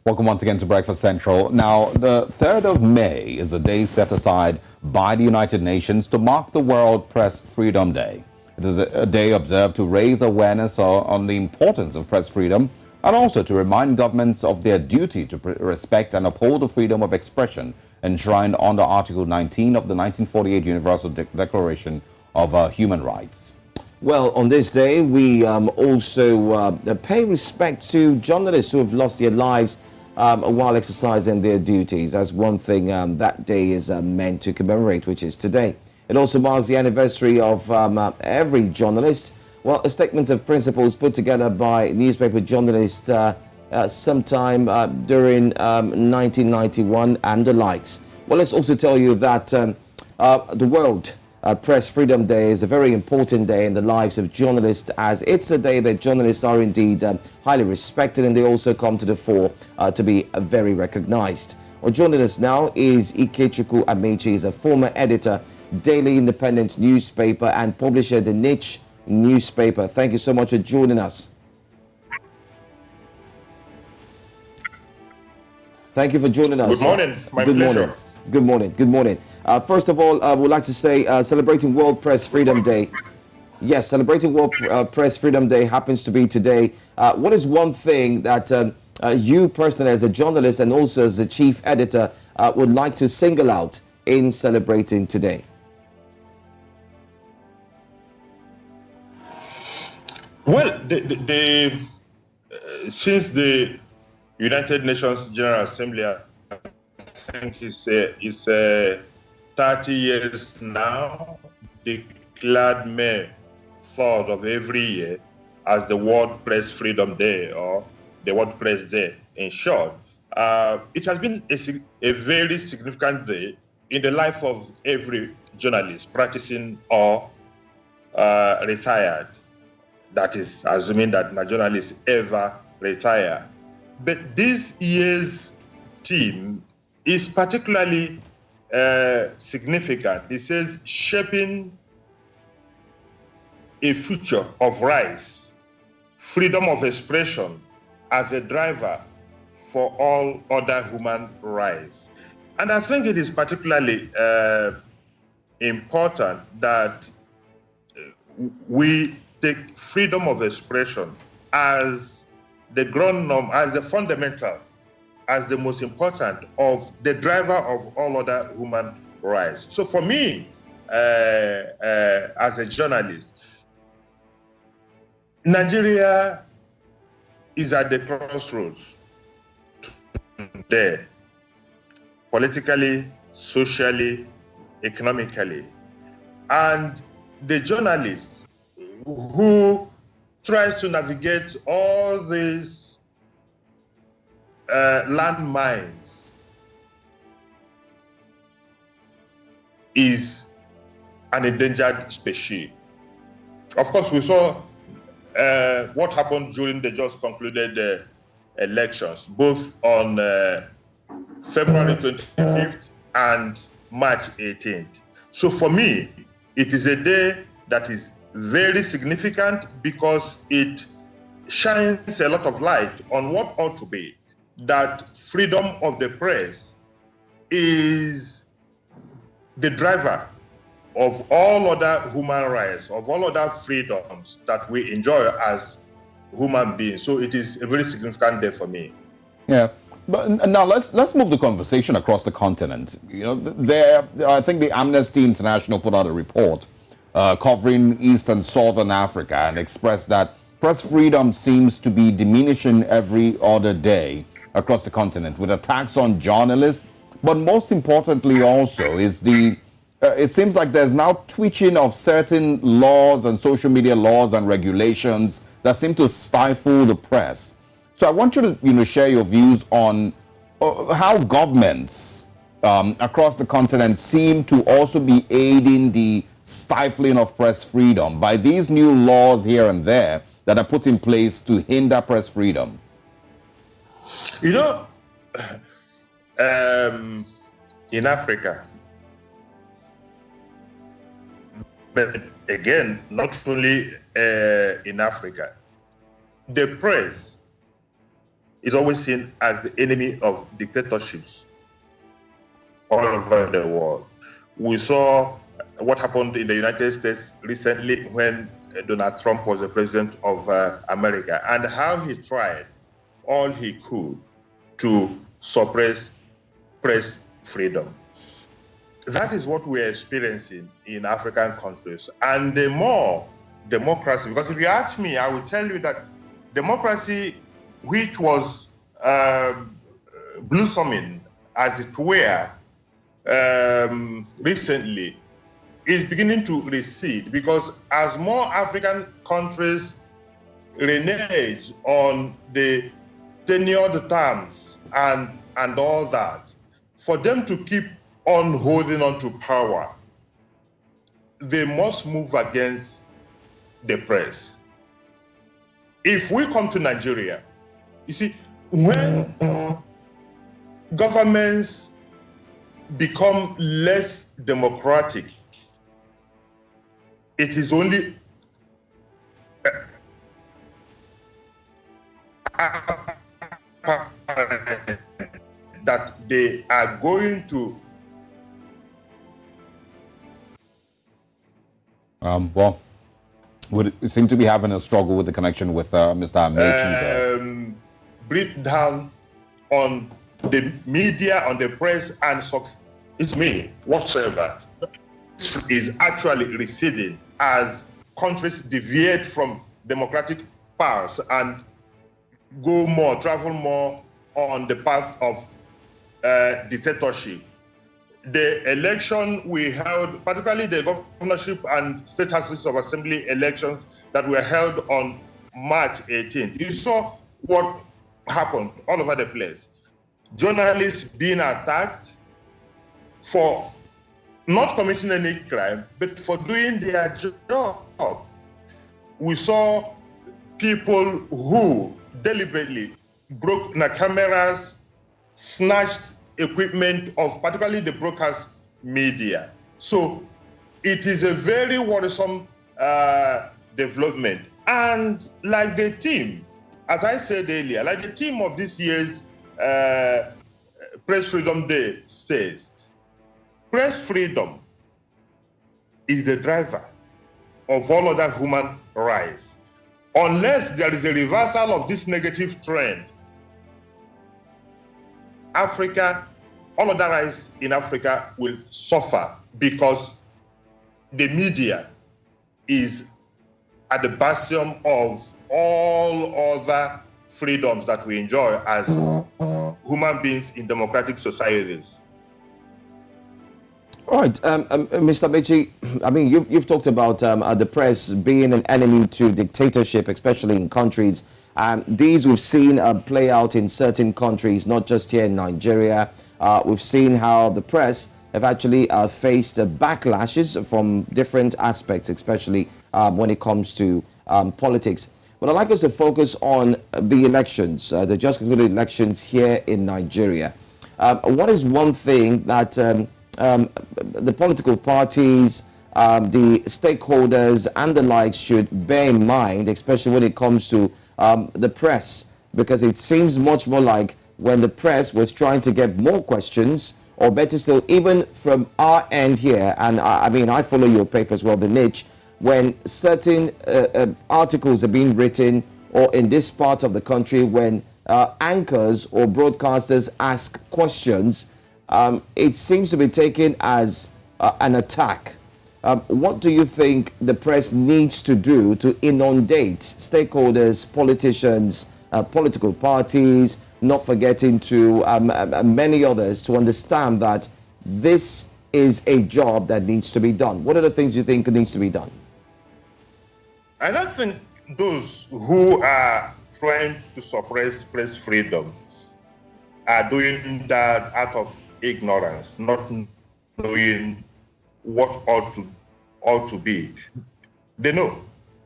Welcome once again to Breakfast Central. Now, the 3rd of May is a day set aside by the United Nations to mark the World Press Freedom Day. It is a day observed to raise awareness on the importance of press freedom and also to remind governments of their duty to respect and uphold the freedom of expression enshrined under Article 19 of the 1948 Universal Declaration of Human Rights. Well, on this day, we also pay respect to journalists who have lost their lives while exercising their duties. As one thing that day is meant to commemorate, which is today. It also marks the anniversary of every journalist. Well, a statement of principles put together by newspaper journalists sometime during 1991 and the likes. Well, let's also tell you that the World Press Freedom Day is a very important day in the lives of journalists, as it's a day that journalists are indeed highly respected, and they also come to the fore to be very recognized. Our journalist now is Ikechukwu Amechi. He's a former editor, Daily Independent newspaper, and publisher, The Niche newspaper. Thank you so much for joining us. Thank you for joining us. Good morning. My Good pleasure. morning. Good morning. Good morning. First of all, I would like to say celebrating World Press Freedom Day. Yes, celebrating World Press Freedom Day happens to be today. What is one thing that you personally as a journalist and also as a chief editor would like to single out in celebrating today? Well, since the United Nations General Assembly, I think it's 30 years now, declared May 3rd of every year as the World Press Freedom Day, or the World Press Day in short. It has been a very significant day in the life of every journalist, practicing or retired. That is, assuming that my journalists ever retire. But this year's theme is particularly significant. It says shaping a future of rights, freedom of expression as a driver for all other human rights. And I think it is particularly important that we take freedom of expression as the ground norm, as the fundamental, as the most important of the driver of all other human rights. So for me, as a journalist, Nigeria is at the crossroads today, politically, socially, economically. And the journalist who tries to navigate all these landmines is an endangered species. Of course, we saw what happened during the just concluded elections, both on February 25th and March 18th. So for me, it is a day that is very significant because it shines a lot of light on what ought to be that freedom of the press is the driver of all other human rights, of all other freedoms that we enjoy as human beings. So it is a very significant day for me. Yeah. But now let's move the conversation across the continent. You know, I think the Amnesty International put out a report covering East and Southern Africa and expressed that press freedom seems to be diminishing every other day across the continent, with attacks on journalists. But most importantly also is it seems like there's now twitching of certain laws and social media laws and regulations that seem to stifle the press. So I want you to share your views on how governments across the continent seem to also be aiding the stifling of press freedom by these new laws here and there that are put in place to hinder press freedom. You know, in Africa, but again, not only in Africa, the press is always seen as the enemy of dictatorships all over the world. We saw what happened in the United States recently when Donald Trump was the president of America, and how he tried all he could to suppress press freedom. That is what we're experiencing in African countries. And the more democracy, because if you ask me, I will tell you that democracy, which was blossoming, as it were, recently, is beginning to recede, because as more African countries renege on the tenured terms and all that, for them to keep on holding on to power, they must move against the press. If we come to Nigeria, you see, when governments become less democratic, it is only that they are going to well, we seem to be having a struggle with the connection with Mr. Amaechi there. breathe down on the media, on the press, and it's me whatsoever is actually receding as countries deviate from democratic paths and travel more on the path of dictatorship. The election we held, particularly the governorship and state houses of assembly elections that were held on March 18th, you saw what happened all over the place. Journalists being attacked for not committing any crime, but for doing their job. We saw people who deliberately broke the cameras, snatched equipment of particularly the broadcast media. So it is a very worrisome development. And like the team, as I said earlier, like the team of this year's Press Freedom Day says, press freedom is the driver of all other human rights. Unless there is a reversal of this negative trend, Africa, all other rights in Africa will suffer, because the media is at the bastion of all other freedoms that we enjoy as human beings in democratic societies. All right, Mr. Amaechi, I mean, you've talked about the press being an enemy to dictatorship, especially in countries. These we've seen play out in certain countries, not just here in Nigeria. We've seen how the press have actually faced backlashes from different aspects, especially when it comes to politics. But I'd like us to focus on the elections, the just concluded elections here in Nigeria. What is one thing that the political parties, the stakeholders and the likes should bear in mind, especially when it comes to the press? Because it seems much more like when the press was trying to get more questions, or better still, even from our end here, and I mean, I follow your paper as well, The Niche, when certain articles are being written, or in this part of the country, when anchors or broadcasters ask questions, it seems to be taken as an attack. What do you think the press needs to do to inundate stakeholders, politicians, political parties, not forgetting to many others, to understand that this is a job that needs to be done? What are the things you think needs to be done? I don't think those who are trying to suppress press freedom are doing that out of ignorance, not knowing what ought to be. They know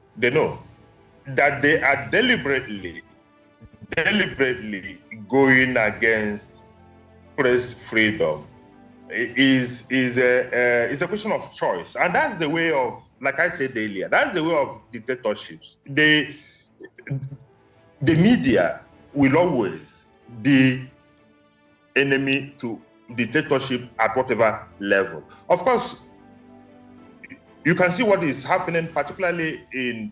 that they are deliberately going against press freedom. Is a question of choice, and that's the way of, like I said earlier, that's the way of dictatorships. The media will always the enemy to dictatorship at whatever level. Of course, you can see what is happening, particularly in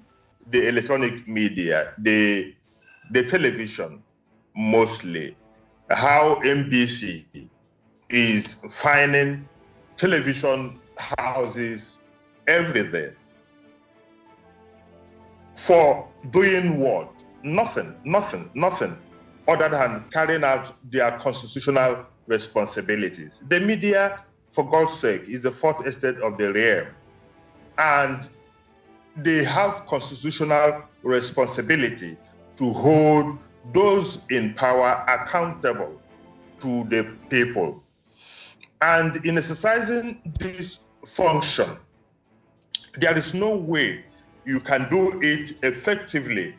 the electronic media, the television mostly, how MBC is finding television houses everywhere for doing what? Nothing other than carrying out their constitutional responsibilities. The media, for God's sake, is the fourth estate of the realm, and they have constitutional responsibility to hold those in power accountable to the people. And in exercising this function, there is no way you can do it effectively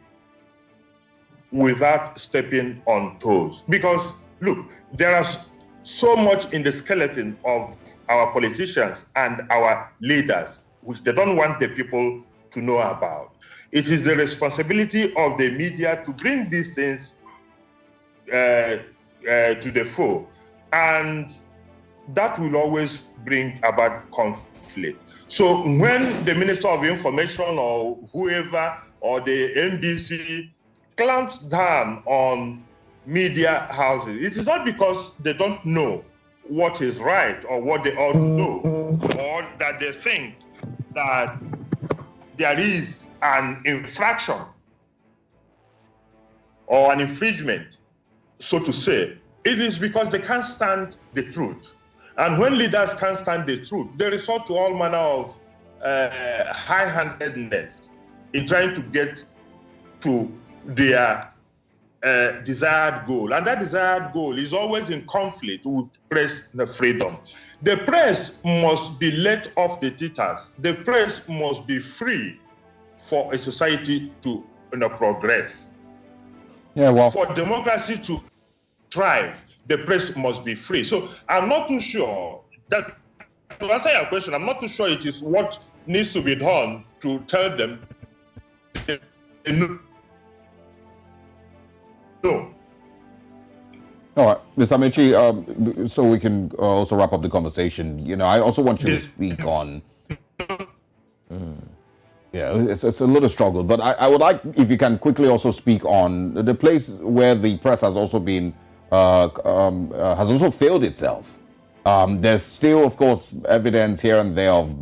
without stepping on toes. Because look, there is so much in the skeleton of our politicians and our leaders which they don't want the people to know about. It is the responsibility of the media to bring these things to the fore, and that will always bring about conflict. So when the Minister of Information or whoever or the NBC clamps down on media houses, it is not because they don't know what is right or what they ought to do, or that they think that there is an infraction or an infringement, so to say. It is because they can't stand the truth. And when leaders can't stand the truth, they resort to all manner of high-handedness in trying to get to their desired goal. And that desired goal is always in conflict with press freedom. The press must be let off the teeters. The press must be free for a society to progress. Yeah, well, for democracy to thrive, the press must be free. So I'm not too sure that, to answer your question, I'm not too sure it is what needs to be done to tell them no. All right, Mr. Amaechi, so we can also wrap up the conversation. You know, I also want you to speak on. Yeah, it's a little struggle, but I would like if you can quickly also speak on the place where the press has also been has also failed itself. There's still, of course, evidence here and there of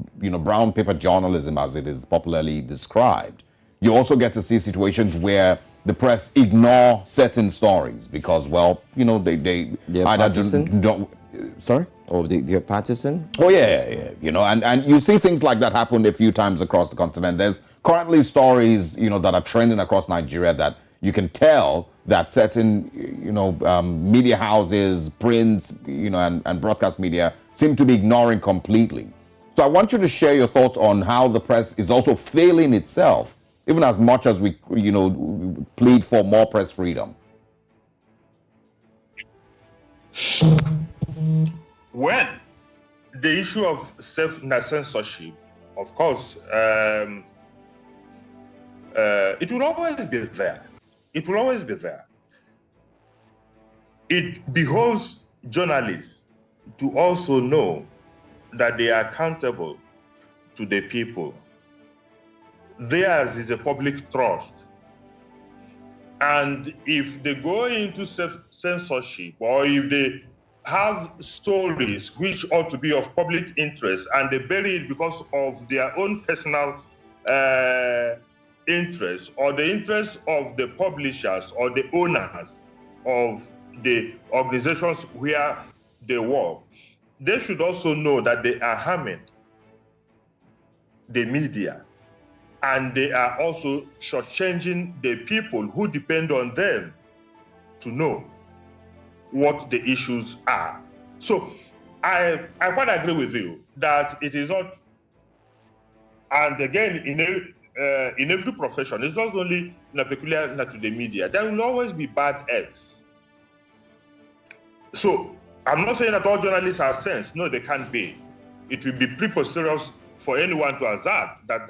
brown paper journalism, as it is popularly described. You also get to see situations where the press ignore certain stories because, well, they either don't. Sorry. Or they're partisan? Oh, yeah. And you see things like that happen a few times across the continent. There's currently stories, that are trending across Nigeria that you can tell that certain, media houses, print, and broadcast media seem to be ignoring completely. So I want you to share your thoughts on how the press is also failing itself, even as much as we, plead for more press freedom. Well, the issue of self-censorship, of course, it will always be there. It will always be there. It behoves journalists to also know that they are accountable to the people. Theirs is a public trust. And if they go into self-censorship, or if they have stories which ought to be of public interest and they bury it because of their own personal interest or the interest of the publishers or the owners of the organizations where they work, they should also know that they are harming the media, and they are also shortchanging the people who depend on them to know what the issues are. So I quite agree with you that it is not, and again, in every profession, it's not only peculiar to the media, there will always be bad eggs. So I'm not saying that all journalists are saints. No, they can't be. It will be preposterous for anyone to assert that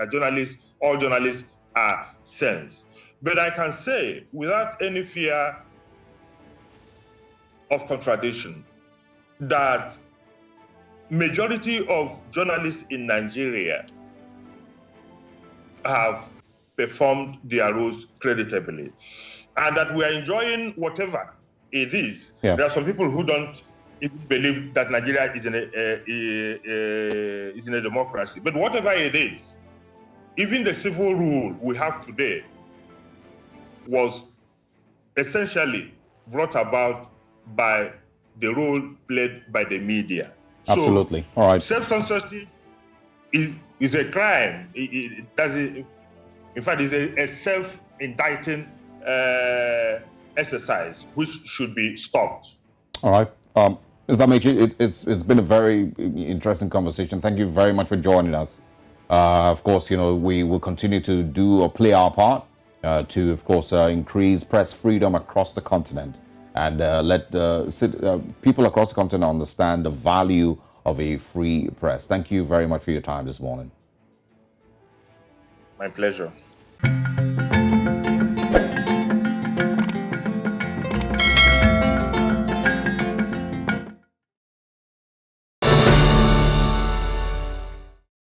all journalists are saints. But I can say without any fear of contradiction that majority of journalists in Nigeria have performed their roles creditably, and that we are enjoying whatever it is. Yeah. There are some people who don't even believe that Nigeria is in a democracy. But whatever it is, even the civil rule we have today was essentially brought about by the role played by the media. Absolutely. All right. Self-censorship is a crime. In fact, it's a self-indicting exercise which should be stopped. All right. Mr. Amaechi, it's been a very interesting conversation. Thank you very much for joining us. Of course, you know, we will continue to do or play our part to, of course, increase press freedom across the continent and let people across the continent understand the value of a free press. Thank you very much for your time this morning. My pleasure.